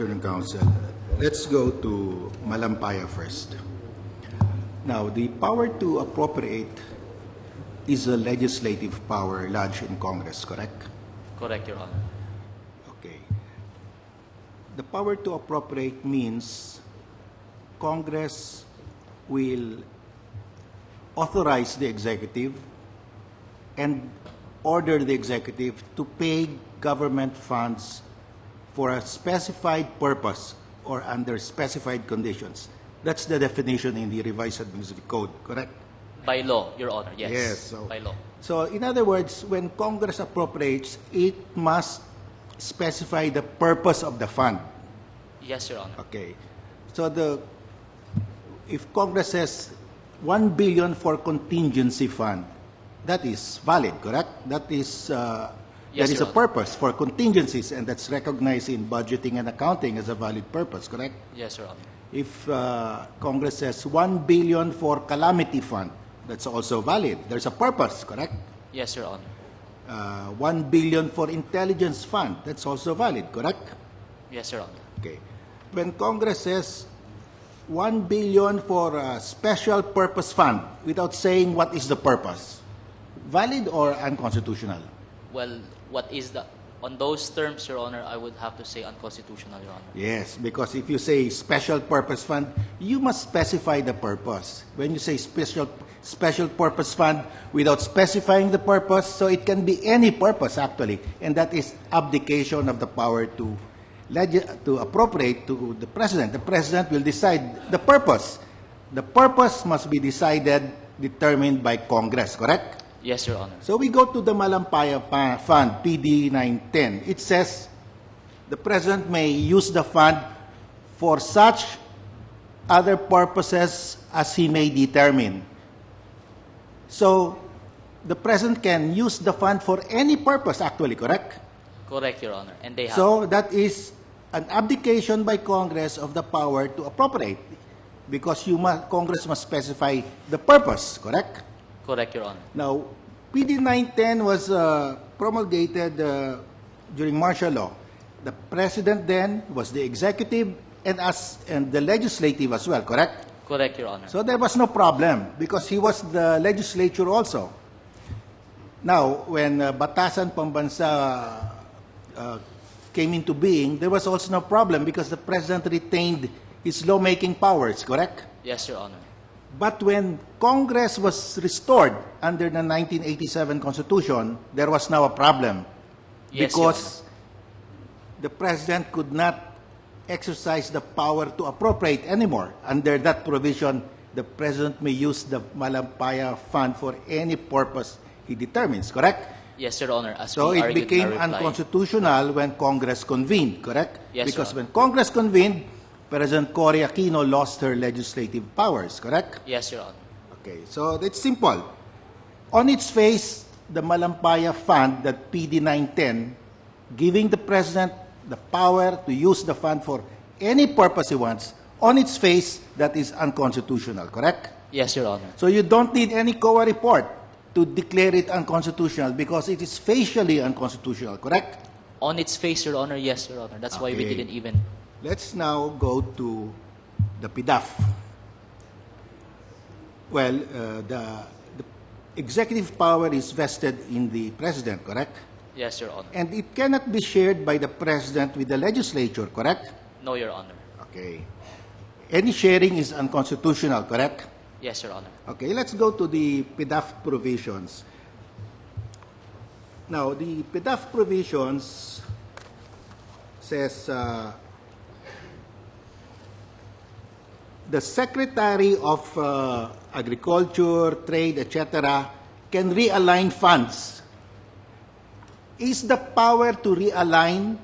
afternoon, Council. Let's go to Malampaya first. Now, the power to appropriate is a legislative power lodged in Congress, correct? Correct, Your Honor. Okay. The power to appropriate means Congress will authorize the executive and order the executive to pay government funds for a specified purpose or under specified conditions. That's the definition in the Revised Administrative Code, correct? By law, Your Honor, yes. Yes. By law. So, in other words, when Congress appropriates, it must specify the purpose of the fund. Yes, Your Honor. Okay. So, if Congress says 1 billion for contingency fund, that is valid, correct? That is, Yes, there is Your a Honor. purpose for contingencies, and that's recognized in budgeting and accounting as a valid purpose, correct? Yes, Your Honor. If Congress says 1 billion for calamity fund, that's also valid. There's a purpose, correct? Yes, Your Honor. 1 billion for intelligence fund, that's also valid, correct? Yes, Your Honor. Okay. When Congress says 1 billion for a special purpose fund without saying what is the purpose, valid or unconstitutional? Well, what is the... On those terms, Your Honor, I would have to say unconstitutional, Your Honor. Yes, because if you say special purpose fund, you must specify the purpose. When you say special purpose fund without specifying the purpose, so it can be any purpose actually, and that is abdication of the power to appropriate to the President. The President will decide the purpose. The purpose must be determined by Congress, correct? Yes, Your Honor. So we go to the Malampaya Fund, PD 910. It says the President may use the fund for such other purposes as he may determine. So the President can use the fund for any purpose actually, correct? Correct, Your Honor. And they have... So that is an abdication by Congress of the power to appropriate because Congress must specify the purpose, correct? Correct, Your Honor. Now, PD 910 was promulgated during martial law. The President then was the executive and the legislative as well, correct? Correct, Your Honor. So there was no problem because he was the legislature also. Now, when Batasan Pambansa came into being, there was also no problem because the President retained his lawmaking powers, correct? Yes, Your Honor. But when Congress was restored under the 1987 Constitution, there was now a problem Yes, because the President could not exercise the power to appropriate anymore. Under that provision, the President may use the Malampaya Fund for any purpose he determines, correct? Yes, Your Honor. As So we it argued in became our reply. unconstitutional when Congress convened, correct? Yes, because Your when Congress convened, President Cory Aquino lost her legislative powers, correct? Yes, Your Honor. Okay, so it's simple. On its face, the Malampaya Fund, that PD 910, giving the President the power to use the fund for any purpose he wants, on its face, that is unconstitutional, correct? Yes, Your Honor. So you don't need any COA report to declare it unconstitutional because it is facially unconstitutional, correct? On its face, Your Honor, yes, Your Honor. That's why we Okay. didn't even... Let's now go to the PDAF. Well, the executive power is vested in the President, correct? Yes, Your Honor. And it cannot be shared by the President with the legislature, correct? No, Your Honor. Okay. Any sharing is unconstitutional, correct? Yes, Your Honor. Okay, let's go to the PDAF provisions. Now, the PDAF provisions says the Secretary of Agriculture, Trade, etc. can realign funds. Is the power to realign,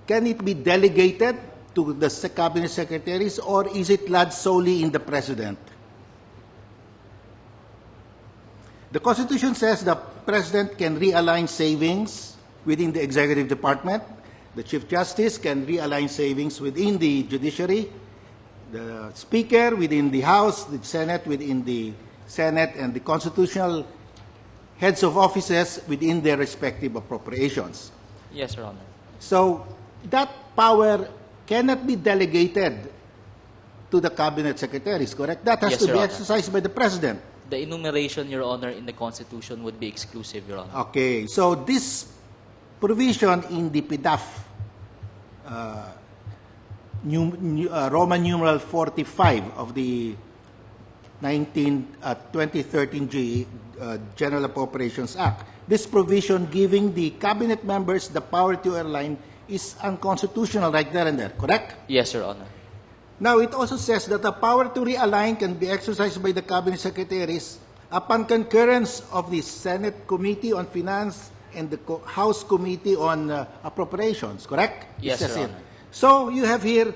can it be delegated to the cabinet secretaries or is it lodged solely in the President? The Constitution says the President can realign savings within the Executive Department. The Chief Justice can realign savings within the Judiciary. The Speaker within the House, the Senate within the Senate, and the constitutional heads of offices within their respective appropriations. Yes, Your Honor. So that power cannot be delegated to the cabinet secretaries, correct? That has Yes, to Your be Honor. exercised by the President. The enumeration, Your Honor, in the Constitution would be exclusive, Your Honor. Okay, so this provision in the PDAF, Roman numeral 45 of the 2013 General Appropriations Act, this provision giving the cabinet members the power to align is unconstitutional right there and there, correct? Yes, Your Honor. Now, it also says that the power to realign can be exercised by the cabinet secretaries upon concurrence of the Senate Committee on Finance and the House Committee on Appropriations, correct? Yes, It says Your it. Honor. So, you have here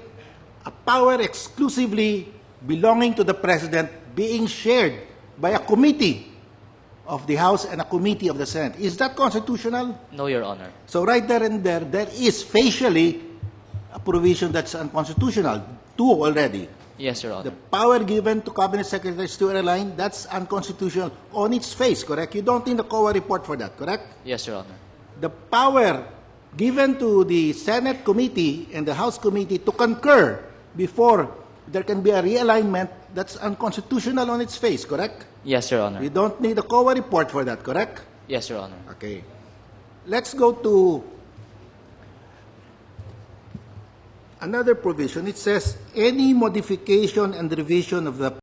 a power exclusively belonging to the President being shared by a committee of the House and a committee of the Senate. Is that constitutional? No, Your Honor. So right there and there is facially a provision that's unconstitutional. Two already. Yes, Your The Honor. power given to cabinet secretaries to align, that's unconstitutional on its face, correct? You don't need a COA report for that, correct? Yes, Your Honor. The power given to the Senate committee and the House committee to concur before there can be a realignment, that's unconstitutional on its face, correct? Yes, Your Honor. You don't need a COA report for that, correct? Yes, Your Honor. Okay. Let's go to another provision. It says, any modification and revision of the